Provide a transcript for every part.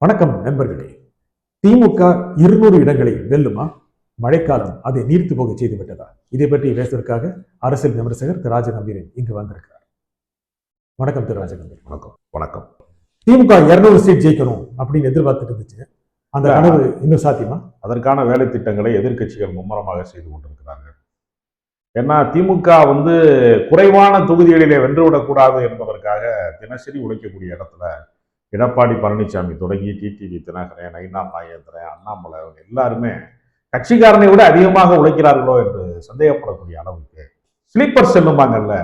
வணக்கம் நண்பர்களே. திமுக 200 இடங்களை வெல்லுமா? மழைக்காலம் அதை நீர்த்து போக செய்து விட்டதா? இதை பற்றி பேசுவதற்காக அரசியல் விமர்சகர் திரு ராஜநம்பீரன் இங்கு வந்திருக்கிறார். வணக்கம் திரு ராஜநம்பீரன். வணக்கம். வணக்கம். திமுக 200 சீட் ஜெயிக்கணும் அப்படின்னு எதிர்பார்த்துட்டு இருந்துச்சு. அந்த கனவு இன்னும் சாத்தியமா? அதற்கான வேலை திட்டங்களை எதிர்க்கட்சிகள் மும்முரமாக செய்து கொண்டிருக்கிறார்கள். ஏன்னா திமுக குறைவான தொகுதிகளிலே வென்றுவிடக்கூடாது என்பதற்காக தினசரி உழைக்கக்கூடிய இடத்துல எடப்பாடி பழனிசாமி தொடங்கி டிடிவி தினகரன், நயினா நாகேந்திரன், அண்ணாமலை எல்லாருமே கட்சிக்காரனை விட அதிகமாக உழைக்கிறார்களோ என்று சந்தேகப்படக்கூடிய அளவுக்கு ஸ்லீப்பர் செல்லுமாங்கல்ல,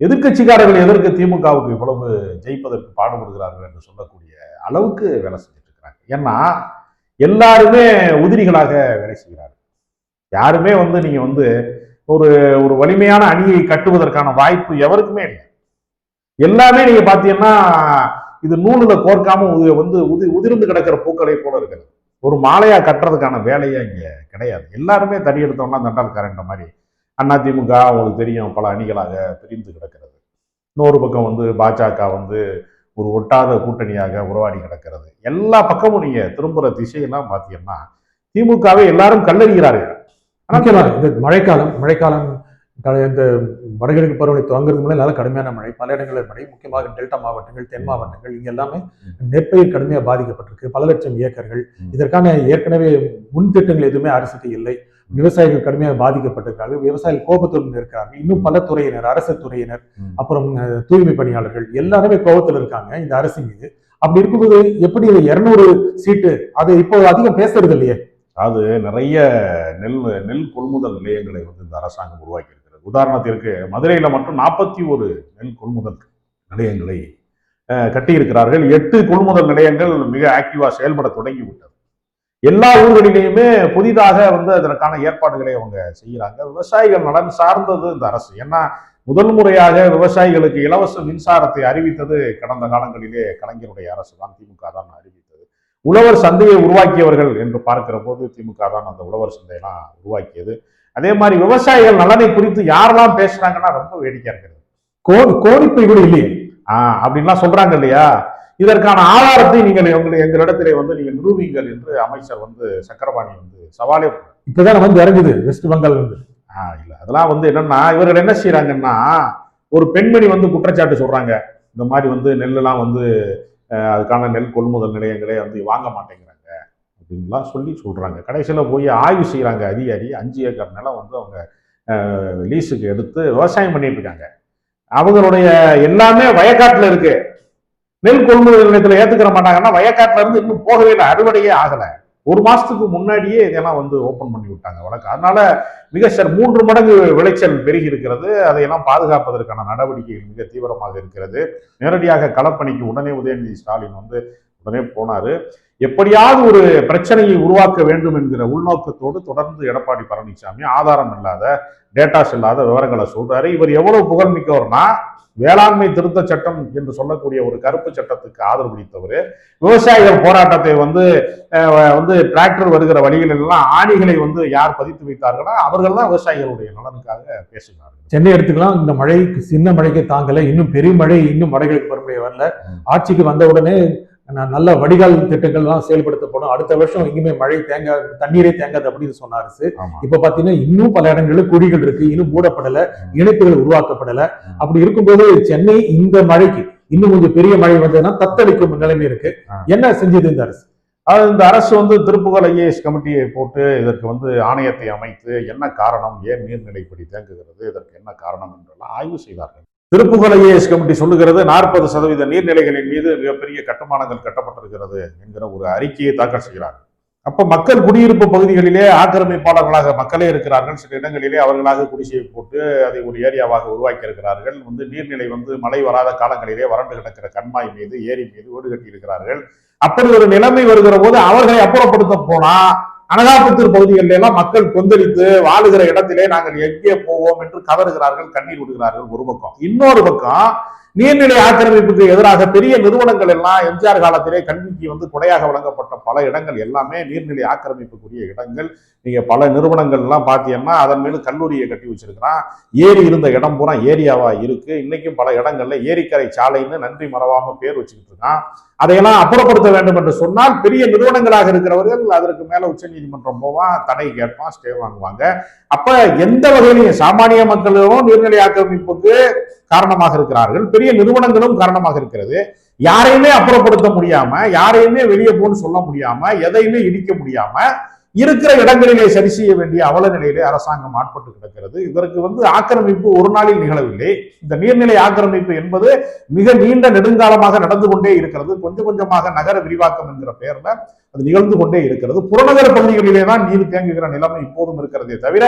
எதிர்கட்சிக்காரர்கள் எதற்கு திமுகவுக்கு இவ்வளவு ஜெயிப்பதற்கு பாடுபடுகிறார்கள் என்று சொல்லக்கூடிய அளவுக்கு வேலை செஞ்சுட்டு இருக்கிறாங்க. ஏன்னா எல்லாருமே உதிரிகளாக வேலை செய்கிறார்கள். யாருமே நீங்க ஒரு ஒரு வலிமையான அணியை கட்டுவதற்கான வாய்ப்பு எவருக்குமே இல்லை. எல்லாமே நீங்க பாத்தீங்கன்னா இது நூலுல கோர்க்காம உதிர்ந்து கிடக்கிற பூக்களை போல இருக்கிறது. ஒரு மாலையா கட்டுறதுக்கான வேலையா இங்க கிடையாது. எல்லாருமே தடி எடுத்தோம்னா தண்டால்காரன்ற மாதிரி அதிமுக உங்களுக்கு தெரியும் பல அணிகளாக பிரிந்து கிடக்கிறது. இன்னொரு பக்கம் பாஜக ஒரு ஒட்டாத கூட்டணியாக உருவாடி கிடக்கிறது. எல்லா பக்கமும் நீங்க திரும்புற திசையெல்லாம் பாத்தீங்கன்னா திமுகவை எல்லாரும் கல்லறிகிறார்கள். இந்த மழைக்காலம் இந்த வடகிழக்கு பருவமழை துவங்குறதுக்கு முன்னாடி நல்ல கடுமையான மழை, பல இடங்களில் மழை, முக்கியமாக டெல்டா மாவட்டங்கள், தென் மாவட்டங்கள் இங்க எல்லாமே நெற்பயிர் கடுமையாக பாதிக்கப்பட்டிருக்கு. பல லட்சம் ஏக்கர்கள். இதற்கான ஏற்கனவே முன் திட்டங்கள் எதுவுமே அரசுக்கு இல்லை. விவசாயிகள் கடுமையாக பாதிக்கப்பட்டிருக்காங்க. விவசாயிகள் கோபத்துடன் இருக்காங்க. இன்னும் பல துறையினர், அரசு துறையினர், அப்புறம் தூய்மை பணியாளர்கள் எல்லாருமே கோபத்தில் இருக்காங்க இந்த அரசு மீது. அப்படி இருக்கும்போது எப்படி 200 சீட்டு அது இப்போ அதிகம் பேசுறது இல்லையே? அது நிறைய நெல் கொள்முதல் நிலையங்களை இந்த அரசாங்கம் உருவாக்கி இருக்கிறது. உதாரணத்திற்கு மதுரையில மட்டும் 41 நெல் கொள்முதல் நிலையங்களை கட்டியிருக்கிறார்கள். 8 கொள்முதல் நிலையங்கள் மிக ஆக்டிவா செயல்பட தொடங்கிவிட்டது. எல்லா ஊர்களிலேயுமே புதிதாக அதற்கான ஏற்பாடுகளை அவங்க செய்யறாங்க. விவசாயிகள் நலன் சார்ந்தது இந்த அரசு. ஏன்னா முதல் முறையாக விவசாயிகளுக்கு இலவச மின்சாரத்தை அறிவித்தது கடந்த காலங்களிலே கலைஞருடைய அரசு தான், திமுக தான் அறிவித்தது. உழவர் சந்தையை உருவாக்கியவர்கள் என்று பார்க்கிற போது திமுக தான் அந்த உழவர் சந்தையெல்லாம் உருவாக்கியது. அதே மாதிரி விவசாயிகள் நலனை குறித்து யாரெல்லாம் பேசுறாங்கன்னா ரொம்ப வேடிக்கையா இருக்கிறது. கோரிக்கை கூட இல்லையே அப்படின்லாம் சொல்றாங்க இல்லையா? இதற்கான ஆதாரத்தை நீங்கள் எங்களிடத்திலே நீங்க நிரூபிங்கள் என்று அமைச்சர் சக்கரபாணி சவாலே இப்பதான் இறங்குது வெஸ்ட் பெங்கால் இல்ல அதெல்லாம் என்னன்னா இவர்கள் என்ன செய்யறாங்கன்னா ஒரு பெண்மணி குற்றச்சாட்டு சொல்றாங்க. இந்த மாதிரி நெல்லெல்லாம் அதுக்கான நெல் கொள்முதல் நிலையங்களே வாங்க மாட்டேங்கிறாங்க அப்படின்லாம் சொல்றாங்க. கடைசியில போய் ஆய்வு செய்யறாங்க அதிகாரி. 5 ஏக்கர் நிலம் அவங்க லீஸுக்கு எடுத்து விவசாயம் பண்ணிட்டு இருக்காங்க. அவங்களுடைய எல்லாமே வயக்காட்டுல இருக்கு. நெல் கொள்முதல் நிலையத்துல ஏத்துக்கிற மாட்டாங்கன்னா வயக்காட்டுல இருந்து இன்னும் போகவே இல்லை, அறுவடையே ஆகல. 1 மாசத்துக்கு முன்னாடியே இதெல்லாம் ஓபன் பண்ணி விட்டாங்க வழக்கு. அதனால மிக 3 மடங்கு விளைச்சல் பெருகி இருக்கிறது. அதையெல்லாம் பாதுகாப்பதற்கான நடவடிக்கைகள் மிக தீவிரமாக இருக்கிறது. நேரடியாக களப்பணிக்கு உதயநிதி ஸ்டாலின் உடனே போனாரு. எப்படியாவது ஒரு பிரச்சனையை உருவாக்க வேண்டும் என்கிற உள்நோக்கத்தோடு தொடர்ந்து எடப்பாடி பழனிசாமி ஆதாரம் இல்லாத, டேட்டாஸ் இல்லாத விவரங்களை சொல்றாரு. இவர் எவ்வளவு புகழ்மிக்கவர்னா வேளாண்மை திருத்த சட்டம் என்று சொல்லக்கூடிய ஒரு கருப்பு சட்டத்துக்கு ஆதரவளித்தவர். விவசாயிகள் போராட்டத்தை டிராக்டர் வருகிற வழிகள் எல்லாம் ஆணிகளை யார் பதித்து வைத்தார்களோ அவர்கள் தான் விவசாயிகளுடைய நலனுக்காக பேசுகிறார்கள். சென்னை எடுத்துக்கலாம். இந்த மழை சின்ன மழைக்கு தாங்கல, இன்னும் பெரிய மழை இன்னும் வடகிழக்கு பருவமழை வரல. ஆட்சிக்கு வந்த உடனே நல்ல வடிகால் திட்டங்கள் எல்லாம் செயல்படுத்தப்படும். அடுத்த வருஷம் எங்குமே தண்ணீரே தேங்காது அப்படின்னு சொன்ன அரசு. இப்ப பாத்தீங்கன்னா இன்னும் பல இடங்களில் குழிகள் இருக்கு, இன்னும் மூடப்படல, இணைப்புகள் உருவாக்கப்படல. அப்படி இருக்கும்போது சென்னை இந்த மழைக்கு இன்னும் கொஞ்சம் பெரிய மழை வந்ததுன்னா தத்தளிக்கும் நிலைமை இருக்கு. என்ன செஞ்சது இந்த அரசு? இந்த அரசு திருப்புகழ் IAS கமிட்டியை போட்டு இதற்கு ஆணையத்தை அமைத்து என்ன காரணம், ஏன் நீர்நிலைப்படி தேங்குகிறது, இதற்கு என்ன காரணம் என்றெல்லாம் ஆய்வு செய்தார்கள். திருப்புகழ் IAS கமிட்டி சொல்லுகிறது 40% நீர்நிலைகளின் மீது மிகப்பெரிய கட்டுமானங்கள் கட்டப்பட்டிருக்கிறது என்கிற ஒரு அறிக்கையை தாக்கல் செய்கிறார்கள். அப்ப மக்கள் குடியிருப்பு பகுதிகளிலே ஆக்கிரமிப்பாளர்களாக மக்களே இருக்கிறார்கள். சில இடங்களிலே அவர்களாக குடிசையை போட்டு அதை ஒரு ஏரியாவாக உருவாக்கி இருக்கிறார்கள். நீர்நிலை மழை வராத காலங்களிலே வறண்டு கிடக்கிற கண்மாய் மீது, ஏரி மீது வீடு கட்டி இருக்கிறார்கள். அப்படி ஒரு நிலைமை வருகிற போது அவர்களை அப்புறப்படுத்த போனா அனகாபுத்தூர் பகுதிகளில் எல்லாம் மக்கள் கொந்தளித்து வாழுகிற இடத்திலே நாங்கள் எங்கே போவோம் என்று கதறுகிறார்கள், கண்ணீர் விடுகிறார்கள் ஒரு பக்கம். இன்னொரு பக்கம் நீர்நிலை ஆக்கிரமிப்புக்கு எதிராக பெரிய நிறுவனங்கள் எல்லாம் எம்ஜிஆர் காலத்திலே கல்விக்கு வந்து கொடையாக வழங்கப்பட்ட பல இடங்கள் எல்லாமே நீர்நிலை ஆக்கிரமிப்புக்குரிய இடங்கள். நீங்க பல நிறுவனங்கள் எல்லாம் பாத்தீங்கன்னா அதன் மேல கல்லூரியை கட்டி வச்சிருக்கிறான். ஏரி இருந்த இடம் பூரா ஏரியாவா இருக்கு. இன்னைக்கும் பல இடங்கள்ல ஏரிக்கரை சாலைன்னு நன்றி மறவாம பேர் வச்சுக்கிட்டு இருக்கான். அதையெல்லாம் அப்புறப்படுத்த வேண்டும் என்று சொன்னால் பெரிய நிறுவனங்களாக இருக்கிறவர்கள் அதற்கு மேல உச்ச நீதிமன்றம் போவான், தடை கேட்பான், ஸ்டே வாங்குவாங்க. அப்ப எந்த வகையிலையும் சாமானிய மக்களும் நீர்நிலை ஆக்கிரமிப்புக்கு காரணமாக இருக்கிறார்கள், பெரிய நிறுவனங்களும் காரணமாக இருக்கிறது. யாரையுமே அப்புறப்படுத்த முடியாம, யாரையுமே வெளியே போன்னு சொல்ல முடியாம, எதையுமே இடிக்க முடியாம இருக்கிற இடங்களிலே சரி செய்ய வேண்டிய அவல நிலையிலே அரசாங்கம் ஆட்பட்டு கிடக்கிறது. இதற்கு வந்து ஆக்கிரமிப்பு ஒரு நாளில் நிகழவில்லை. இந்த நீர்நிலை ஆக்கிரமிப்பு என்பது மிக நீண்ட நெடுங்காலமாக நடந்து கொண்டே இருக்கிறது. கொஞ்சம் கொஞ்சமாக நகர விரிவாக்கம் என்கிற பெயர்ல அது நிகழ்ந்து கொண்டே இருக்கிறது. புறநகர பகுதிகளிலே தான் நீர் தேங்குகிற நிலைமை இப்போதும் இருக்கிறதே தவிர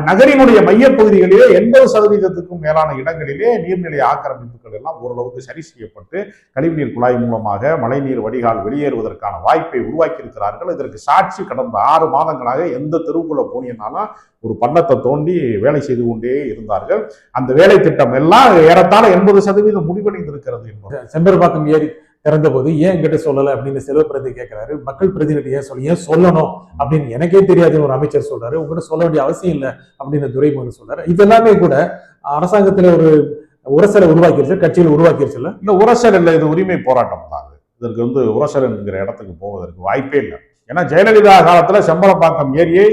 நகரினுடைய மையப்பகுதிகளிலே 80% மேலான இடங்களிலே நீர்நிலை ஆக்கிரமிப்புகள் எல்லாம் ஓரளவுக்கு சரி செய்யப்பட்டு கழிவுநீர் குழாய் மூலமாக மழைநீர் வடிகால் வெளியேறுவதற்கான வாய்ப்பை உருவாக்கி இருக்கிறார்கள். இதற்கு சாட்சி கடந்த 6 மாதங்களாக எந்த தெருவுக்குள்ள போனீங்கன்னாலும் ஒரு பள்ளத்தை தோண்டி வேலை செய்து கொண்டே இருந்தார்கள். அந்த வேலை திட்டம் எல்லாம் ஏறத்தாழ 80% முடிவடைந்திருக்கிறது என்பது. செம்பரபாக்கம் ஏரி திறந்த போது ஏன் என்கிட்ட சொல்லல அப்படின்னு செல்வப்பிரதி கேட்கிறாரு. மக்கள் பிரதிநிதி ஏன் சொல்லணும் அப்படின்னு எனக்கே தெரியாது ஒரு அமைச்சர் சொல்றாரு. உங்ககிட்ட சொல்ல வேண்டிய அவசியம் இல்லை அப்படின்னு துரைமுருகன் சொல்றாரு. இதெல்லாமே கூட அரசாங்கத்துல ஒரு உரசலை உருவாக்கிருச்சு, கட்சியில் உருவாக்கிருச்சு. இல்ல இந்த உரசல் இல்லை, இது உரிமை போராட்டம் தான். இதற்கு வந்து உரசல் என்கிற இடத்துக்கு போவதற்கு வாய்ப்பே இல்லை. ஏன்னா ஜெயலலிதா காலத்துல செம்பரப்பாக்கம் ஏரியை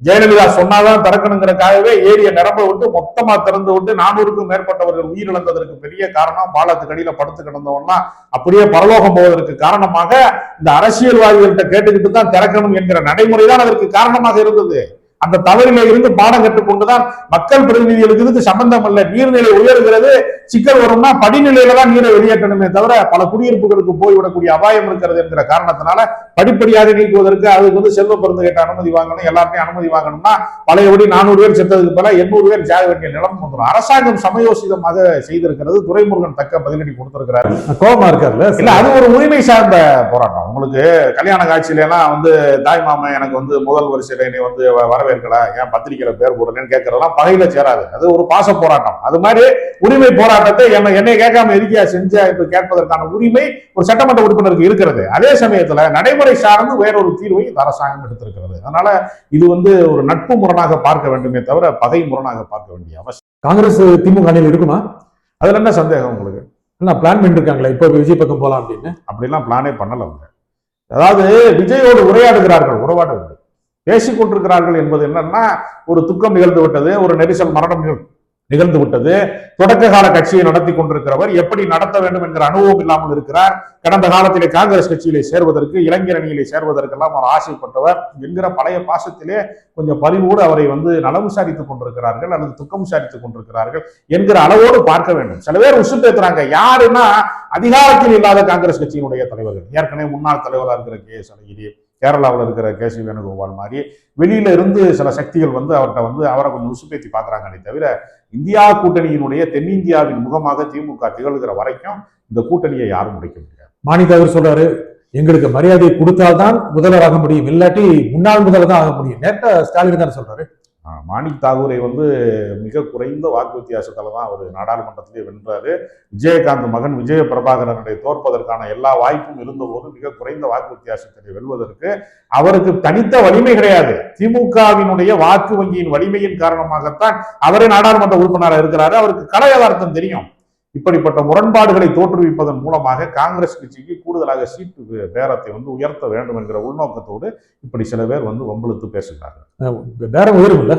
ஜெயலலிதா சொன்னாதான் திறக்கணுங்கிறதுக்காகவே ஏரியை நிரம்ப விட்டு மொத்தமா திறந்து விட்டு 400க்கும் மேற்பட்டவர்கள் உயிரிழந்ததற்கு பெரிய காரணம் பாலத்துக்கு அடியில படுத்து கிடந்தவன்னா அப்படியே பரலோகம் போவதற்கு காரணமாக இந்த அரசியல்வாதிகள்கிட்ட கேட்டுக்கிட்டு தான் திறக்கணும் என்கிற நடைமுறை தான் அதற்கு காரணமாக இருந்தது. அந்த தவறிலே இருந்து பாடம் கற்றுக்கொண்டுதான் மக்கள் பிரதிநிதிகளுக்கு இதுக்கு சம்பந்தம் அல்ல. நீர்நிலை உயர்கிறது, சிக்கல் வரும்னா படிநிலையில தான் நீரை வெளியேற்றணுமே தவிர பல குடியிருப்புகளுக்கு போய்விடக்கூடிய அபாயம் இருக்கிறது என்கிற காரணத்தினால படிப்படியாக நீக்குவதற்கு அதுக்கு வந்து செல்வ பிறந்து கேட்ட அனுமதி வாங்கணும், எல்லாத்தையும் அனுமதி வாங்கணும்னா பழையபடி 400 பேர் செத்ததுக்கு பல 800 பேர் ஜாக வேண்டிய நிலம் வந்துடும். அரசாங்கம் சமயோசிதமாக செய்திருக்கிறது. துரைமுருகன் தக்க பதிலடி கொடுத்திருக்கிறாரு. கோபமா இருக்காருல்ல. இல்ல அது ஒரு உரிமை சார்ந்த போராட்டம். உங்களுக்கு கல்யாண காட்சியில எல்லாம் வந்து தாய் மாமன் எனக்கு வந்து முதல் வரிசையில என்னை வந்து வரவேற்கல, ஏன் பத்திரிகையில பேர் போடலன்னு கேட்கறதெல்லாம் பகையில சேராது. அது ஒரு பாச போராட்டம். அது மாதிரி உரிமை போராட்டத்தை என்னை கேட்காம எதுக்கியா செஞ்ச இப்ப கேட்பதற்கான உரிமை ஒரு சட்டமன்ற உறுப்பினருக்கு இருக்கிறது. அதே சமயத்துல நடைமுறை சார்ந்து வேறொரு தீர்வை இந்த அரசாங்கம் எடுத்திருக்கிறது. அதனால இது வந்து ஒரு நட்பு முரணாக பார்க்க வேண்டுமே தவிர பகை முரணாக பார்க்க வேண்டிய அவசியம். காங்கிரஸ் திமுக அணியில் இருக்குமா? அதுல என்ன சந்தேகம் உங்களுக்கு? பிளான் பண்ணிருக்காங்களா இப்போ விஜய் பக்கம் போலாம் அப்படின்னு? அப்படிலாம் பிளானே பண்ணல அவங்க. அதாவது விஜயோடு உரையாடுகிறார்கள், உறவாடவில்லை, பேசிக் கொண்டிருக்கிறார்கள் என்பது என்னன்னா ஒரு துக்கம் நிகழ்ந்து விட்டது, ஒரு நெரிசல் மரணம் நிகழ்ந்து விட்டது. தொடக்க கால கட்சியை நடத்தி கொண்டிருக்கிறவர் எப்படி நடத்த வேண்டும் என்கிற அனுபவம் இல்லாமல் இருக்கிறார். கடந்த காலத்திலே காங்கிரஸ் கட்சியிலே சேர்வதற்கு, இளைஞர் அணியிலே சேர்வதற்கெல்லாம் அவர் ஆசைப்பட்டவர் என்கிற பழைய பாசத்திலே கொஞ்சம் பரிவோடு அவரை வந்து நலம் விசாரித்துக் கொண்டிருக்கிறார்கள் அல்லது துக்கம் விசாரித்துக் கொண்டிருக்கிறார்கள் என்கிற அளவோடு பார்க்க வேண்டும். சில பேர் உசு பேசுறாங்க. யாருன்னா அதிகாரத்தில் இல்லாத காங்கிரஸ் கட்சியினுடைய தலைவர்கள், ஏற்கனவே முன்னாள் தலைவராக இருக்கிற கே.எஸ். அழகிரி, கேரளாவில் இருக்கிற கே.சி. வேணுகோபால் மாதிரி வெளியில இருந்து சில சக்திகள் வந்து அவர்கிட்ட வந்து அவரை கொஞ்சம் உசுப்பேத்தி பாக்குறாங்களே தவிர இந்தியா கூட்டணியினுடைய தென்னிந்தியாவின் முகமாக திமுக திகழ்கிற வரைக்கும் இந்த கூட்டணியை யாரும் முடிக்க முடியாது. மாணிக்கவர் சொல்றாரு, எங்களுக்கு மரியாதை கொடுத்தால்தான் முதல்வராக முடியும், இல்லாட்டி முன்னாள் முதல்வர் தான் ஆக முடியும். நேற்று ஸ்டாலின் தான் சொல்றாரு. மாணிக் தாகூரை வந்து மிக குறைந்த வாக்கு வித்தியாசத்துல தான் அவர் நாடாளுமன்றத்திலே வென்றாரு. விஜயகாந்த் மகன் விஜய பிரபாகரனை தோற்பதற்கான எல்லா வாய்ப்பும் இருந்தபோது மிக குறைந்த வாக்கு வித்தியாசத்தை வெல்வதற்கு அவருக்கு தனித்த வலிமை கிடையாது. திமுகவினுடைய வாக்கு வங்கியின் வலிமையின் காரணமாகத்தான் அவரே நாடாளுமன்ற உறுப்பினராக இருக்கிறாரு. அவருக்கு கலை யதார்த்தம் தெரியும். இப்படிப்பட்ட முரண்பாடுகளை தோற்றுவிப்பதன் மூலமாக காங்கிரஸ் கட்சிக்கு கூடுதலாக சீட்டு பேரத்தை வந்து உயர்த்த வேண்டும் என்கிற உள்நோக்கத்தோடு இப்படி சில பேர் வந்து வம்பிழுத்து பேசுகிறார்கள். பேரம் உயரும் இல்ல,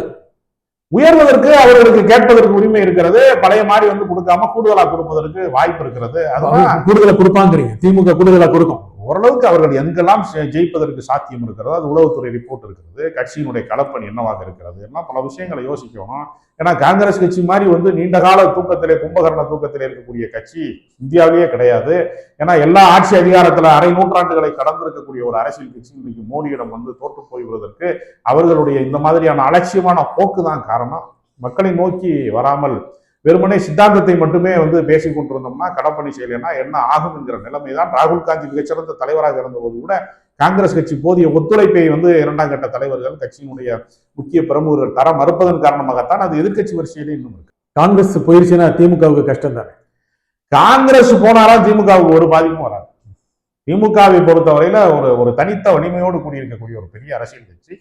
உயர்வதற்கு அவர்களுக்கு கேட்பதற்கு உரிமை இருக்கிறது. பழைய மாதிரி வந்து கொடுக்காம கூடுதலா கொடுப்பதற்கு வாய்ப்பு இருக்கிறது. அதெல்லாம் கூடுதலா கொடுப்பாங்கிறீங்க. திமுக கூடுதலா கொடுக்கும். ஓரளவுக்கு அவர்கள் எங்கெல்லாம் ஜெயிப்பதற்கு சாத்தியம் இருக்கிறது, அது உளவுத்துறை ரிப்போர்ட் இருக்கிறது, கட்சியினுடைய களப்பணி என்னவாக இருக்கிறது, எல்லாம் பல விஷயங்களை யோசிக்கணும். ஏன்னா காங்கிரஸ் கட்சி மாதிரி வந்து நீண்ட கால தூக்கத்திலே கும்பகர்ண தூக்கத்திலே இருக்கக்கூடிய கட்சி இந்தியாவிலேயே கிடையாது. ஏன்னா எல்லா ஆட்சி அதிகாரத்துல அரை நூற்றாண்டுகளை கடந்திருக்கக்கூடிய ஒரு அரசியல் கட்சி இன்னைக்கு மோடியிடம் வந்து தோற்று போய்விடுவதற்கு அவர்களுடைய இந்த மாதிரியான அலட்சியமான போக்கு தான் காரணம். மக்களை நோக்கி வராமல் வெறுமனே சித்தாந்தத்தை மட்டுமே வந்து பேசிக் கொண்டிருந்தோம்னா, கடப்பணி செய்யலைன்னா என்ன ஆகும் என்கிற நிலைமை தான். ராகுல் காந்தி மிகச்சிறந்த தலைவராக இருந்தபோது கூட காங்கிரஸ் கட்சி போதிய ஒத்துழைப்பை வந்து 2ஆம் கட்ட தலைவர்கள், கட்சியினுடைய முக்கிய பிரமுகர்கள் தர மறுப்பதன் காரணமாகத்தான் அது எதிர்கட்சி வரிசையிலே இன்னும் இருக்கு. காங்கிரஸ் போயிருச்சுன்னா திமுகவுக்கு கஷ்டம் தானே? காங்கிரஸ் போனாரா திமுகவுக்கு ஒரு பாதிப்பும் வராது. திமுகவை பொறுத்தவரையில ஒரு தனித்த வலிமையோடு கூடியிருக்கக்கூடிய ஒரு பெரிய அரசியல் கட்சி.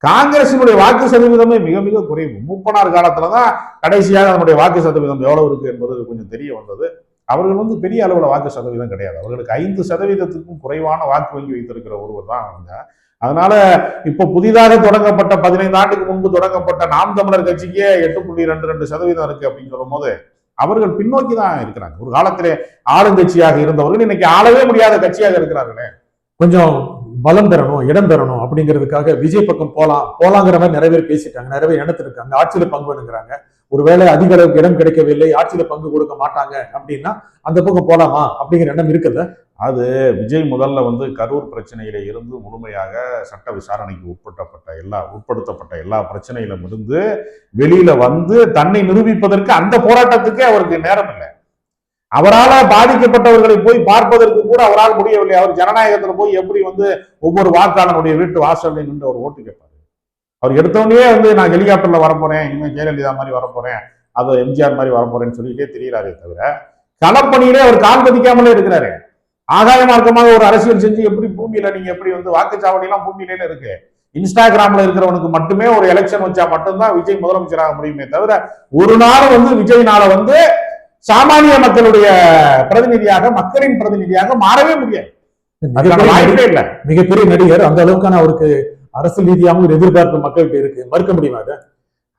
காங்கிரசினுடைய வாக்கு சதவீதமே மிக மிக குறைவு. மூப்பனார் காலத்துலதான் கடைசியாக அதனுடைய வாக்கு சதவீதம் எவ்வளவு இருக்கு என்பது கொஞ்சம் தெரிய வந்தது. அவர்கள் வந்து பெரிய அளவுல வாக்கு சதவீதம் கிடையாது. அவர்களுக்கு 5% குறைவான வாக்கு வங்கி வைத்திருக்கிற ஒருவர் தான் அவங்க. அதனால இப்ப புதிதாக தொடங்கப்பட்ட 15 ஆண்டுக்கு முன்பு தொடங்கப்பட்ட நாம் தமிழர் கட்சிக்கே 8.22% இருக்கு அப்படின்னு சொல்லும் போது அவர்கள் பின்னோக்கி தான் இருக்கிறாங்க. ஒரு காலத்திலே ஆளுங்கட்சியாக இருந்தவர்கள் இன்னைக்கு ஆளவே முடியாத கட்சியாக இருக்கிறார்களே. கொஞ்சம் பலம் பெறணும், இடம் பெறணும் அப்படிங்கிறதுக்காக விஜய் பக்கம் போலாங்கிற மாதிரி நிறைய பேர் பேசிட்டாங்க, நிறைய பேர் எண்ணத்துல இருக்காங்க, ஆட்சியில பங்கு பண்ணுங்கிறாங்க. ஒருவேளை அதிக அளவுக்கு இடம் கிடைக்கவில்லை, ஆட்சியில பங்கு கொடுக்க மாட்டாங்க அப்படின்னா அந்த பக்கம் போலாமா அப்படிங்கிற எண்ணம் இருக்குல்ல. அது விஜய் முதல்ல வந்து கரூர் பிரச்சனையில இருந்து முழுமையாக சட்ட விசாரணைக்கு உட்படுத்தப்பட்ட எல்லா பிரச்சனையிலும் இருந்து வெளியில வந்து தன்னை நிரூபிப்பதற்கு அந்த போராட்டத்துக்கே அவருக்கு நேரம் இல்லை. அவரால் பாதிக்கப்பட்டவர்களை போய் பார்ப்பதற்கு கூட அவரால் முடியவில்லை. அவர் ஜனநாயகத்துல போய் எப்படி வந்து ஒவ்வொரு வாக்காளனுடைய வீட்டு வாசல்ல நின்று அவர் ஓட்டு கேட்பாரு. அவர் எடுத்தவொடனே வந்து நான் ஹெலிகாப்டர்ல வரப்போறேன், இனிமேல் ஜெயலலிதா மாதிரி வரப்போறேன், அது எம்ஜிஆர் மாதிரி வரப்போறேன்னு சொல்லிட்டே தெரிகிறாரே தவிர களப்பணியிலே அவர் கால் பதிக்காமலே இருக்கிறாரு. ஆகாய மார்க்கமாக ஒரு அரசியல் செஞ்சு எப்படி பூமியில நீங்க எப்படி வந்து வாக்குச்சாவடி எல்லாம் பூமியிலே இருக்கு. இன்ஸ்டாகிராம்ல இருக்கிறவனுக்கு மட்டுமே ஒரு எலெக்ஷன் வச்சா மட்டும்தான் விஜய் முதலமைச்சராக முடியுமே தவிர ஒரு நாள் வந்து விஜய்னால வந்து சாமானிய மக்களுடைய பிரதிநிதியாக, மக்களின் பிரதிநிதியாக மாறவே முடியாது. வாய்ப்பே இல்லை. மிகப்பெரிய நடிகர், அந்த அளவுக்கான அவருக்கு அரசியல் ரீதியாக ஒரு எதிர்பார்ப்பு மக்கள்கிட்ட இருக்கு, மறுக்க முடியுமா?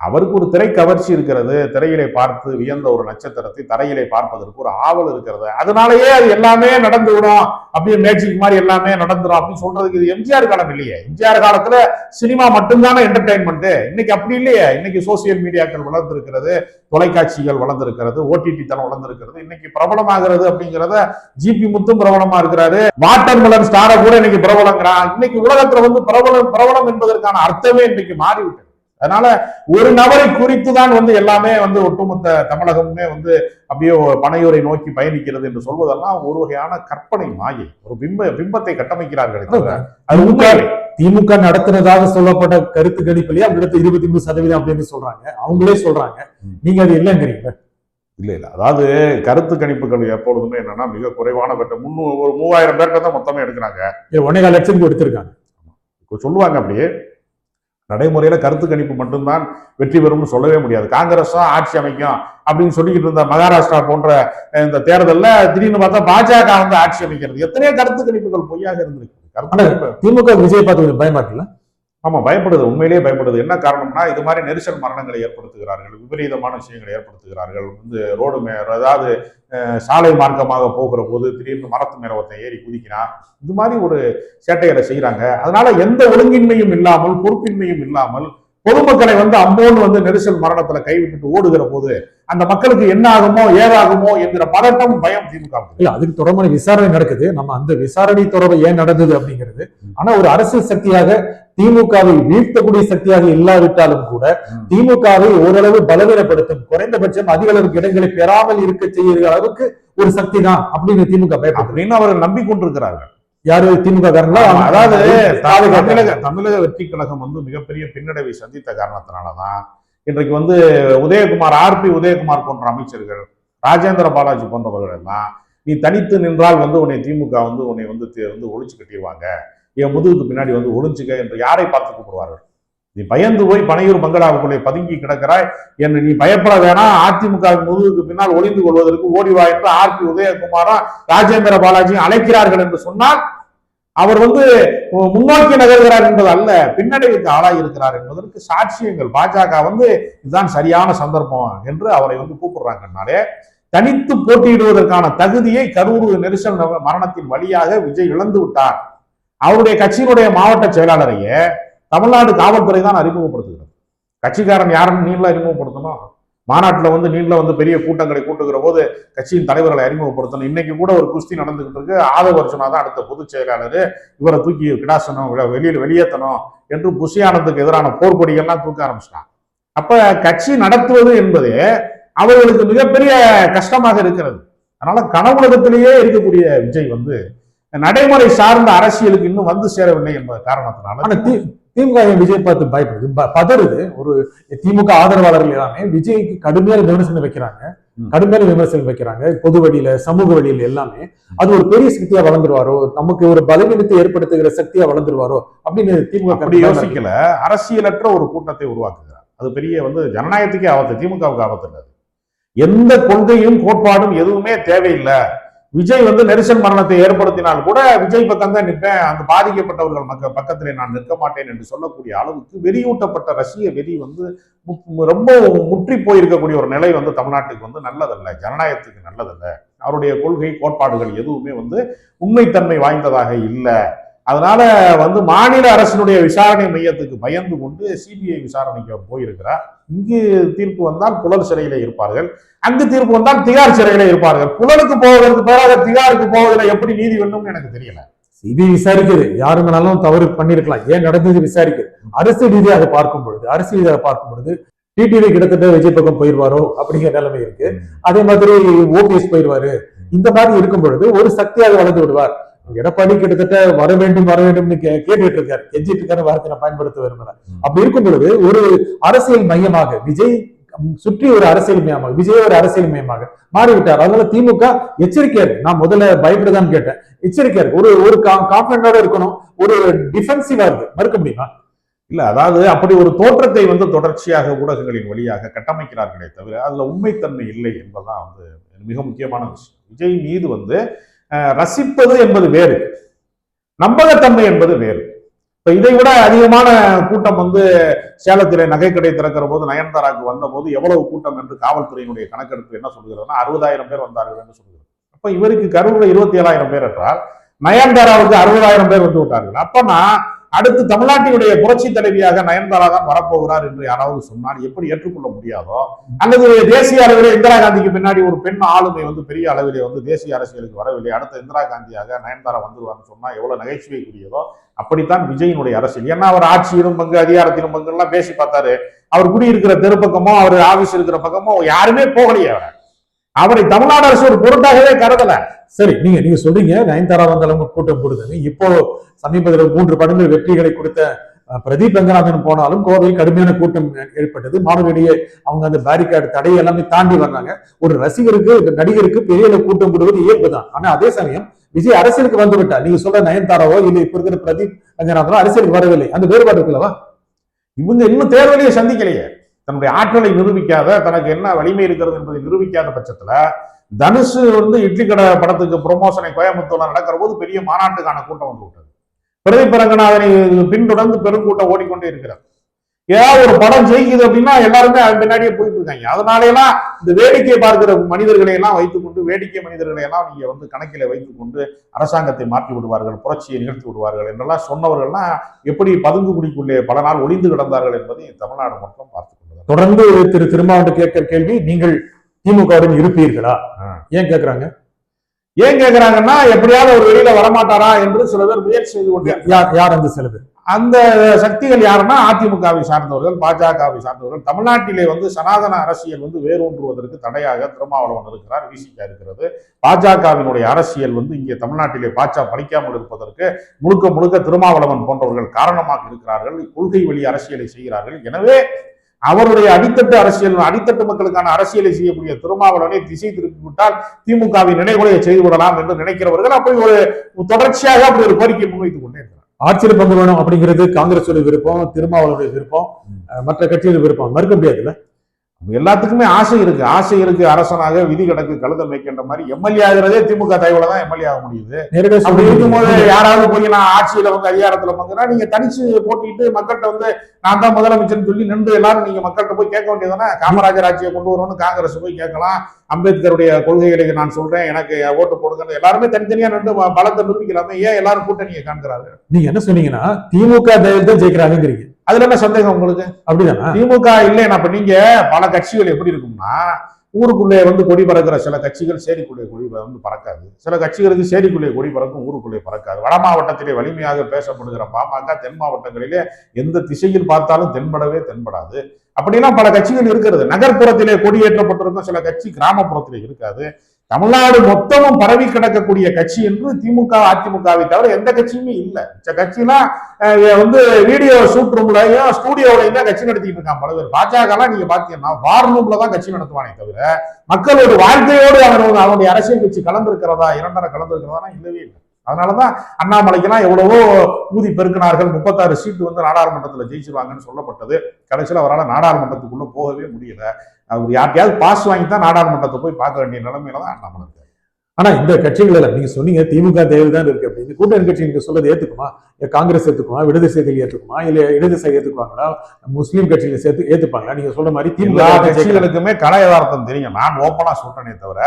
அவருக்கு ஒரு திரை கவர்ச்சி இருக்கிறது. திரையிலே பார்த்து வியந்த ஒரு நட்சத்திரத்தை தரையிலே பார்ப்பதற்கு ஒரு ஆவல் இருக்கிறது. அதனாலேயே அது எல்லாமே நடந்துவிடும், அப்படியே மேஜிக் மாதிரி எல்லாமே நடந்துடும் அப்படின்னு சொல்றதுக்கு இது எம்ஜிஆர் காலம் இல்லையே. எம்ஜிஆர் காலத்துல சினிமா மட்டும்தானே என்டர்டைன்மெண்ட். இன்னைக்கு அப்படி இல்லையே. இன்னைக்கு சோசியல் மீடியாக்கள் வளர்ந்திருக்கிறது, தொலைக்காட்சிகள் வளர்ந்திருக்கிறது, ஓடிடி தளம் வளர்ந்திருக்கிறது. இன்னைக்கு பிரபலமாகிறது அப்படிங்கிறத ஜிபி முத்தும் பிரபலமா இருக்கிறாரு. வாட்டர் மெலன் ஸ்டாரை கூட இன்னைக்கு பிரபலங்கிறான். இன்னைக்கு உலகத்துல வந்து பிரபலம் என்பதற்கான அர்த்தமே இன்னைக்கு மாறிவிட்டது. அதனால ஒரு நபரை குறித்து தான் வந்து எல்லாமே வந்து ஒட்டுமொத்த தமிழகமுமே வந்து அப்படியே பனையூரை நோக்கி பயணிக்கிறது என்று சொல்வதெல்லாம் ஒரு வகையான கற்பனை மாயை. ஒரு பிம்பத்தை கட்டமைக்கிறார்கள். அது திமுக நடத்துனதாக சொல்லப்பட்ட கருத்து கணிப்பிலேயே அவங்களுக்கு 23% அப்படின்னு சொல்றாங்க, அவங்களே சொல்றாங்க. நீங்க அது இல்லைங்கிறீங்க? இல்ல அதாவது கருத்து கணிப்புகள் எப்பொழுதுமே என்னன்னா மிக குறைவான பேர்ட்ட ஒரு 3000 பேர்ட்ட தான் மொத்தமே எடுக்கிறாங்க. 1.25 லட்சம் எடுத்திருக்காங்க சொல்லுவாங்க. அப்படியே நடைமுறையில கருத்து கணிப்பு மட்டும்தான் வெற்றி பெறும்னு சொல்லவே முடியாது. காங்கிரஸ் தான் ஆட்சி அமைக்கும் அப்படின்னு சொல்லிக்கிட்டு இருந்த மகாராஷ்டிரா போன்ற இந்த தேர்தல்ல திடீர்னு பார்த்தா பாஜக வந்து ஆட்சி அமைக்கிறது. எத்தனையோ கருத்து கணிப்புகள் பொய்யாக இருந்திருக்கு. திமுக விஜய் பார்த்து பயமாட்டல? ஆமா, பயப்படுது, உண்மையிலேயே பயப்படுது. என்ன காரணம்னா இது மாதிரி நெரிசல் மரணங்களை ஏற்படுத்துகிறார்கள், விபரீதமான விஷயங்களை ஏற்படுத்துகிறார்கள். வந்து ரோடு அதாவது சாலை மார்க்கமாக போகிற போது திடீர்னு மரத்து மேல ஒருத்தன் ஏறி குதிக்கிறான். இது மாதிரி ஒரு சேட்டைகளை செய்யறாங்க. அதனால எந்த ஒழுங்கின்மையும் இல்லாமல், பொறுப்பின்மையும் இல்லாமல் பொதுமக்களை வந்து அம்மோன்னு வந்து நெரிசல் மரணத்துல கைவிட்டுட்டு ஓடுகிற போது அந்த மக்களுக்கு என்ன ஆகுமோ ஏதாகுமோ என்கிற பதட்டம், பயம் திமுக. இல்ல, அதுக்கு தொடர்பான விசாரணை நடக்குது. நம்ம அந்த விசாரணை தொடர்பு ஏன் நடந்தது அப்படிங்கிறது. ஆனா ஒரு அரசியல் சக்தியாக திமுகவை வீழ்த்தக்கூடிய சக்தியாக இல்லாவிட்டாலும் கூட திமுகவை ஓரளவு பலவீனப்படுத்தும், குறைந்தபட்சம் அதிக அளவுக்கு இடங்களை பெறாமல் இருக்க செய்கிற அளவுக்கு ஒரு சக்தி தான் அப்படின்னு திமுக அப்படின்னு அவர்கள் நம்பிக்கொண்டிருக்கிறார்கள். யாரு? திமுக காரங்களா? அதாவது தமிழக வெற்றி கழகம் வந்து மிகப்பெரிய பின்னடைவை சந்தித்த காரணத்தினாலதான் இன்றைக்கு வந்து உதயகுமார், RP உதயகுமார் போன்ற அமைச்சர்கள், ராஜேந்திர பாலாஜி போன்றவர்கள் எல்லாம் நீ தனித்து நின்றால் வந்து உன்னை திமுக வந்து உன்னை வந்து ஒழிச்சு கட்டிடுவாங்க, என் முதுகுக்கு பின்னாடி வந்து ஒளிஞ்சுக்க என்று யாரை பார்த்து கூப்பிடுவார்கள்? நீ பயந்து போய் பனையூர் பங்களாவுக்குள்ளே பதுங்கி கிடக்கிறாய், என்று நீ பயப்பட வேணாம், அதிமுக முதுகுக்கு பின்னால் ஒளிந்து கொள்வதற்கு ஓடிவா என்று RP உதயகுமாரும் ராஜேந்திர பாலாஜியும் அழைக்கிறார்கள் என்று சொன்னால் அவர் வந்து முன்னோக்கி நகர்கிறார் என்பது அல்ல, பின்னடைவுக்கு ஆளாகி இருக்கிறார் என்பதற்கு சாட்சியங்கள். பாஜக வந்து இதுதான் சரியான சந்தர்ப்பம் என்று அவரை வந்து கூப்பிடுறாங்கனாலே தனித்து போட்டியிடுவதற்கான தகுதியை கரூர் நெரிசல் மரணத்தின் வழியாக விஜய் இழந்து விட்டார். அவருடைய கட்சியினுடைய மாவட்ட செயலாளரையே தமிழ்நாடு காவல்துறை தான் அறிமுகப்படுத்துகிறது. கட்சிக்காரன் யாருன்னு நீங்கள அறிமுகப்படுத்தணும். மாநாட்டில் வந்து நீங்கள வந்து பெரிய கூட்டங்களை கூட்டுகிற போது கட்சியின் தலைவர்களை அறிமுகப்படுத்தணும். இன்னைக்கு கூட ஒரு குஸ்தி நடந்துகிட்டு இருக்கு. ஆதவ அர்ஜுனா தான் அடுத்த பொதுச் செயலாளர், இவரை தூக்கி கிடாசனம் வெளியேற்றணும் என்று புஷி ஆனந்துக்கு எதிரான போர்க்கொடிகள்லாம் தூக்க ஆரம்பிச்சிட்டான். அப்ப கட்சி நடத்துவது என்பது அவர்களுக்கு மிகப்பெரிய கஷ்டமாக இருக்கிறது. அதனால கனவுலகத்திலேயே இருக்கக்கூடிய விஜய் வந்து நடைமுறை சார்ந்த அரசியலுக்கு இன்னும் வந்து சேரவில்லை என்பது காரணத்தினால திமுக விஜய் பார்த்து பயப்படுது, பதறுது. ஒரு திமுக ஆதரவாளர்கள் எல்லாமே விஜய்க்கு கடுமையான விமர்சனம் வைக்கிறாங்க. கடுமையான விமர்சனம் வைக்கிறாங்க பொது வழியில, சமூக வழியில எல்லாமே. அது ஒரு பெரிய சக்தியா வளர்ந்துருவாரோ, நமக்கு ஒரு பலவீனத்தை ஏற்படுத்துகிற சக்தியா வளர்ந்துருவாரோ அப்படின்னு திமுக அப்படி யோசிக்கல. அரசியலற்ற ஒரு கூட்டத்தை உருவாக்குகிறார். அது பெரிய ஜனநாயகத்துக்கே ஆபத்து, திமுகவுக்கு ஆபத்து இல்லை. எந்த கொள்கையும் கோட்பாடும் எதுவுமே தேவையில்லை. விஜய் நெரிசல் மரணத்தை ஏற்படுத்தினால் கூட விஜய் பக்கம் தான் நிற்பேன், அந்த பாதிக்கப்பட்டவர்கள் பக்கத்திலே நான் நிற்க மாட்டேன் என்று சொல்லக்கூடிய அளவுக்கு வெறியூட்டப்பட்ட ரசிக வெறி ரொம்ப முற்றி போயிருக்கக்கூடிய ஒரு நிலை தமிழ்நாட்டுக்கு நல்லதல்ல, ஜனநாயகத்துக்கு நல்லதல்ல. அவருடைய கொள்கை கோட்பாடுகள் எதுவுமே உண்மைத்தன்மை வாய்ந்ததாக இல்லை. அதனால மாநில அரசினுடைய விசாரணை மையத்துக்கு பயந்து கொண்டு சிபிஐ விசாரணைக்கு அவர் போயிருக்கிறார். இங்கு தீர்ப்பு வந்தால் புழல் சிறையில இருப்பார்கள், அங்கு தீர்ப்பு வந்தால் திகார் சிறையில இருப்பார்கள். புழலுக்கு போவதற்கு பிறகு திகாருக்கு போவதில் எப்படி நீதி வேணும்னு எனக்கு தெரியல. சிபிஐ விசாரிக்குது, யாருங்கனாலும் தவறு பண்ணிருக்கலாம், ஏன் நடந்தது விசாரிக்குது. அரசியல் ரீதியாக பார்க்கும் பொழுது டிடிவி கிட்டத்தட்ட விஜய் பக்கம் போயிருவாரோ அப்படிங்கிற நிலைமை இருக்கு. அதே மாதிரி ஓபிஎஸ் போயிருவாரு. இந்த மாதிரி இருக்கும் பொழுது ஒரு சக்தியாக வளர்ந்து விடுவார். எடப்பாடி கிட்டத்தட்ட வர வேண்டும்னு கேட்டுட்டு இருக்காரு, கெஞ்சிட்டு இருக்காரு, வார்த்தை நான் பயன்படுத்த விரும்புறேன். அப்படி இருக்கும் பொழுது ஒரு அரசியல் மையமாக விஜய் சுற்றி ஒரு அரசியல் மையமாக விஜய் ஒரு அரசியல் மையமாக மாறிவிட்டார். அதனால திமுக எச்சரிக்கையா இருக்கு. நான் முதல்ல பயப்படுதான் கேட்டேன், எச்சரிக்கையா இருக்கு. ஒரு கான்பிடண்டோட இருக்கணும், ஒரு டிஃபென்சிவா இருக்கு. மறுக்க முடியுமா? இல்ல, அதாவது அப்படி ஒரு தோற்றத்தை தொடர்ச்சியாக ஊடகங்களின் வழியாக கட்டமைக்கிறார்களே தவிர அதுல உண்மைத்தன்மை இல்லை என்பதுதான் மிக முக்கியமான விஷயம். விஜய் மீது ரசிப்பது என்பது வேறு, நம்பகத்தன்மை என்பது வேறு. இப்ப இதை விட அதிகமான கூட்டம் சேலத்திலே நகைக்கடை திறக்கிற போது நயன்தாராக்கு வந்த போது எவ்வளவு கூட்டம் என்று காவல்துறையினுடைய கணக்கெடுப்பு என்ன சொல்கிறதுனா 60,000 பேர் வந்தார்கள் என்று சொல்கிறது. அப்ப இவருக்கு கரூர்ல 27,000 பேர் என்றால் நயன்தாராவுக்கு 60,000 பேர் வந்து விட்டார்கள். அப்பனா அடுத்து தமிழ்நாட்டினுடைய புரட்சி தலைவியாக நயன்தாரா தான் வரப்போகிறார் என்று யாராவது சொன்னால் எப்படி ஏற்றுக்கொள்ள முடியாதோ, அல்லது தேசிய அளவிலே இந்திரா காந்திக்கு பின்னாடி ஒரு பெண் ஆளுமை பெரிய அளவிலே தேசிய அரசியலுக்கு வரவில்லை, அடுத்த இந்திரா காந்தியாக நயன்தாரா வந்துருவார்னு சொன்னா எவ்வளவு நகைச்சுவைக்குரியதோ அப்படித்தான் விஜயினுடைய அரசியல். ஏன்னா அவர் ஆட்சியிலும் பங்கு, அதிகாரத்திலும் பங்கு எல்லாம் பேசி பார்த்தாரு. அவர் குடியிருக்கிற தெரு பக்கமோ அவர் ஆபீஸ் இருக்கிற பக்கமோ யாருமே போகலையே. அவரை தமிழ்நாடு அரசு ஒரு பொருட்டாகவே கருதல. சரி, நீங்க சொல்றீங்க நயன்தாரா வந்தாலும் கூட்டம் போடுதுன்னு. இப்போ சமீபத்தில் 3 படங்கள் வெற்றிகளை கொடுத்த பிரதீப் ரங்கநாதன் போனாலும் கோவையில் கடுமையான கூட்டம் ஏற்பட்டது. மாணவரிடையே அவங்க அந்த பேரிகார்டு தடையை எல்லாமே தாண்டி வந்தாங்க. ஒரு ரசிகருக்கு, நடிகருக்கு பெரிய கூட்டம் போடுவது இயல்பு தான். ஆனா அதே சமயம் விஜய் அரசியலுக்கு வந்து விட்டார். நீங்க சொல்ற நயன்தாராவோ இல்ல இப்ப இருக்கிற பிரதீப் ரங்கநாதனோ அரசியலுக்கு வரவில்லை. அந்த வேறுபாடு இருக்குல்லவா? இவங்க இன்னும் தேர்தலையே சந்திக்கலையே. தன்னுடைய ஆற்றலை நிரூபிக்காத, தனக்கு என்ன வலிமை இருக்கிறது என்பதை நிரூபிக்காத பட்சத்துல தனுஷ் இட்லி கடை படத்துக்கு ப்ரொமோஷனை கோயம்புத்தூர்ல நடக்கிற போது பெரிய மாநாட்டுக்கான கூட்டம் வந்து விட்டது. பிரதீப் ரங்கநாதனை பின்தொடர்ந்து பெருங்கூட்டம் ஓடிக்கொண்டே இருக்கிறார். ஏதாவது ஒரு படம் ஜெயிக்குது அப்படின்னா எல்லாருமே அது பின்னாடியே போயிட்டு இருக்காங்க. அதனாலயெல்லாம் இந்த வேடிக்கை பார்க்கிற மனிதர்களை எல்லாம் வைத்துக்கொண்டு, வேடிக்கை மனிதர்களை எல்லாம் நீங்க கணக்கில வைத்துக் கொண்டு அரசாங்கத்தை மாற்றி விடுவார்கள், புரட்சியை நிகழ்த்தி விடுவார்கள் என்றெல்லாம் சொன்னவர்கள்லாம் எப்படி பதுங்கு குடிக்குள்ளே பல நாள் ஒளிந்து கிடந்தார்கள் என்பதை தமிழ்நாடு மட்டும் பார்த்துக் கொண்டது. தொடர்ந்து திருமாவளவன் கேட்கிற கேள்வி, நீங்கள் திமுகவுடன் இருப்பீர்களா? ஏன் கேட்கிறாங்கன்னா எப்படியாவது ஒரு வெளியில வரமாட்டாரா என்று சில பேர் முயற்சி செய்து கொண்டு. யார் அந்த சில பேர்? அந்த சக்திகள் யாருன்னா அதிமுகவை சார்ந்தவர்கள், பாஜகவை சார்ந்தவர்கள். தமிழ்நாட்டிலே சனாதன அரசியல் வேரூன்றுவதற்கு தடையாக திருமாவளவன் இருக்கிறார், விசிக இருக்கிறது. பாஜகவினுடைய அரசியல் இங்கே தமிழ்நாட்டிலே பாஜக பலிக்காமல் இருப்பதற்கு முழுக்க திருமாவளவன் போன்றவர்கள் காரணமாக இருக்கிறார்கள். கொள்கை வழி அரசியலை செய்கிறார்கள். எனவே அவருடைய அடித்தட்டு அரசியல், அடித்தட்டு மக்களுக்கான அரசியலை செய்யக்கூடிய திருமாவளவனை திசை திருப்பிவிட்டால் திமுகவின் நினைவுகளை செய்து விடலாம் என்று நினைக்கிறவர்கள் அப்படி ஒரு தொடர்ச்சியாக அப்படி ஒரு கோரிக்கை முன்வைத்துக் கொண்டே இருக்கிறார். ஆட்சியில் பங்கு வேணும் அப்படிங்கிறது காங்கிரஸோட விருப்பம், திருமாவளவனுடைய விருப்பம், மற்ற கட்சியோட விருப்பம். மறுக்க முடியாதுல்ல. எல்லாத்துக்குமே ஆசை இருக்கு. அரசனாக விதி கிடக்கு கழுத மேய்க்கின்ற மாதிரி எம்எல்ஏ ஆகிறதே திமுக தயவுல தான் எம்எல்ஏ ஆக முடியுது. அப்படி இருக்கும்போது யாராவது போய் நான் ஆட்சியில அதிகாரத்துல பங்குனா நீங்க தனிச்சு போட்டிட்டு மக்கள்கிட்ட நான் தான் முதலமைச்சர்னு சொல்லி நின்று எல்லாரும் நீங்க மக்கள்கிட்ட போய் கேட்க வேண்டியதுதானே. காமராஜர் ஆட்சியை கொண்டு வரணும்னு காங்கிரஸ் போய் கேட்கலாம். அம்பேத்கருடைய கொள்கைகளை நான் சொல்றேன், எனக்கு ஓட்டு போடுங்க, எல்லாருமே தனித்தனியா நின்று பலத்தை நிரூபிக்கலாமே. ஏன் எல்லாரும் கூட்டணியை காண்கிறாரு? நீங்க என்ன சொன்னீங்கன்னா திமுக தயவு தான் ஜெயிக்கிறாங்கிறீங்க. அதுல என்ன சந்தேகம் உங்களுக்கு? அப்படிதானா? திமுக இல்லைன்னா அப்ப நீங்க பல கட்சிகள் எப்படி இருக்கும்னா, ஊருக்குள்ளே கொடி பறக்கிற சில கட்சிகள் சேரிக்குள்ளே கொடி பறக்காது, சில கட்சிகளுக்கு சேரிக்குள்ளே கொடி பறக்கும், ஊருக்குள்ளே பறக்காது. வட மாவட்டத்திலே வலிமையாக பேசப்படுகிற பாமக தென் மாவட்டங்களிலே எந்த திசையில் பார்த்தாலும் தென்படாது. அப்படின்னா பல கட்சிகள் இருக்கிறது. நகர்ப்புறத்திலே கொடி ஏற்றப்பட்டிருக்கும் சில கட்சி கிராமப்புறத்திலே இருக்காது. தமிழ்நாடு மொத்தமும் பரவி கிடக்கக்கூடிய கட்சி என்று திமுக அதிமுகவை தவிர எந்த கட்சியுமே இல்லை. கட்சியெல்லாம் வந்து வீடியோ ஷூட் ரூம்லயும் ஸ்டூடியோலையும் தான் கட்சி நடத்திட்டு இருக்கான் பல பேர். பாஜக எல்லாம் நீங்க பாத்தீங்கன்னா வார் ரூம்ல தான் கட்சி நடத்துவானே தவிர மக்களோட வாழ்க்கையோடு அவனுடைய அரசியல் கட்சி கலந்திருக்கிறதா, இரண்டரை கலந்திருக்கிறதா இல்லவே இல்லை. அதனாலதான் அண்ணாமலைக்கெல்லாம் எவ்வளவோ ஊதி பெருக்கினார்கள். 36 சீட்டு வந்து நாடாளுமன்றத்தில் ஜெயிச்சிருவாங்கன்னு சொல்லப்பட்டது. கடைசியில் அவரால் நாடாளுமன்றத்துக்குள்ள போகவே முடியல. அவர் யார்கிட்டயாவது பாஸ் வாங்கி தான் நாடாளுமன்றத்தை போய் பார்க்க வேண்டிய நிலைமையில தான் அண்ணாமலை இருக்காரு. ஆனா இந்த கட்சிகள் எல்லாம் நீங்க சொன்னீங்க திமுக தேவைதான் இருக்கு அப்படின்னு. கூட்டணி கட்சி நீங்க சொல்றது ஏத்துக்குமா? காங்கிரஸ் ஏத்துக்குமா? விடுதலை சிறுத்தைகள் ஏத்துக்குமா? இல்ல இடதுசாரி ஏத்துக்குவாங்களா? முஸ்லீம் கட்சியில சேர்த்து ஏத்துப்பாங்களா? நீங்க சொல்ற மாதிரி திமுக கட்சிகளுக்குமே கலை யதார்த்தம் தெரியும். நான் ஓப்பனா சொல்றேனே தவிர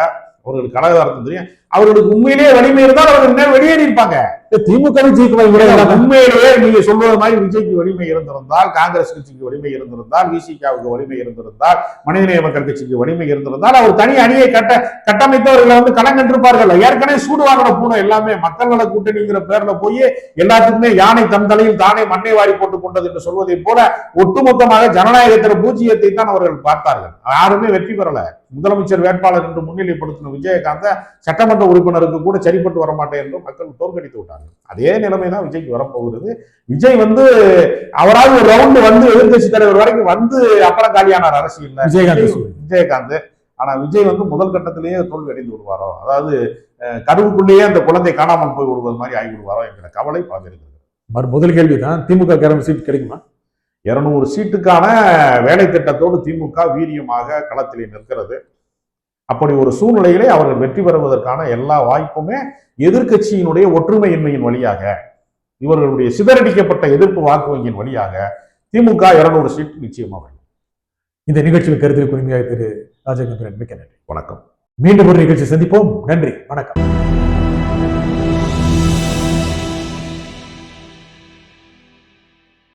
அவர்களுக்கு கலை யதார்த்தம் தெரியும். அவர்களுக்கு உண்மையிலேயே வலிமை இருந்தால் அவர்கள் வெளியேறி இருப்பாங்க. திமுக உண்மையிலேயே நீங்க சொல்றது மாதிரி விஜய்க்கு வலிமை இருந்திருந்தால், காங்கிரஸ் கட்சிக்கு வலிமை இருந்திருந்தால், விசிகாவுக்கு வலிமை இருந்திருந்தால், மனிதநேய மக்கள் கட்சிக்கு வலிமை இருந்திருந்தால் அவர் தனி அணியை கட்டமைத்தவர்களை வந்து கணக்கென்றிருப்பார்கள். ஏற்கனவே சூடுவாங்க போன எல்லாமே மக்கள் நல கூட்டணிங்கிற பேர்ல போய் எல்லாத்துக்குமே யானை தன் தலையில் தானே மண்ணை வாரி போட்டுக் கொண்டது என்று சொல்வதை போல ஒட்டுமொத்தமாக ஜனநாயகத்தின் பூஜ்ஜியத்தை தான் அவர்கள் பார்த்தார்கள். யாருமே வெற்றி பெறல. முதலமைச்சர் வேட்பாளர் என்று முன்னிலைப்படுத்தின விஜயகாந்த் சட்டமன்ற உறுப்பினருக்கு கூட சரிப்பட்டு வரமாட்டேன் என்று மக்கள் தோற்கடித்து விட்டார்கள். அதே நிலைமை தான் விஜய்க்கு வரப்போகிறது. விஜய் வந்து அவரால் ஒரு ரவுண்டு வந்து எதிர்கட்சி தலைவர் வரைக்கும் வந்து அப்புறம் காலியானார் அரசியல் விஜயகாந்த். ஆனா விஜய் வந்து முதல் கட்டத்திலேயே தோல்வி அடைந்து விடுவாரோ, அதாவது கருவுக்குள்ளேயே அந்த குழந்தை காணாமல் போய் விடுவது மாதிரி ஆகி விடுவாரோ என்கிற கவலை பல இருக்கிறது. முதல் கேள்விதான், திமுக 200 சீட் கிடைக்குமா? 200 சீட்டுக்கான வேலை திட்டத்தோடு திமுக வீரியமாக களத்திலே நிற்கிறது. அப்படி ஒரு சூழ்நிலையிலே அவர்கள் வெற்றி பெறுவதற்கான எல்லா வாய்ப்புமே எதிர்கட்சியினுடைய ஒற்றுமையின்மையின் வழியாக, இவர்களுடைய சிதறடிக்கப்பட்ட எதிர்ப்பு வாக்கு வங்கியின் வழியாக திமுக 200 சீட் நிச்சயமாக வரும். இந்த நிகழ்ச்சியில் கருத்தில் குறிமையாக திரு ராஜகோபாலன் மிக்க நன்றி. வணக்கம். மீண்டும் ஒரு நிகழ்ச்சி சந்திப்போம். நன்றி, வணக்கம்.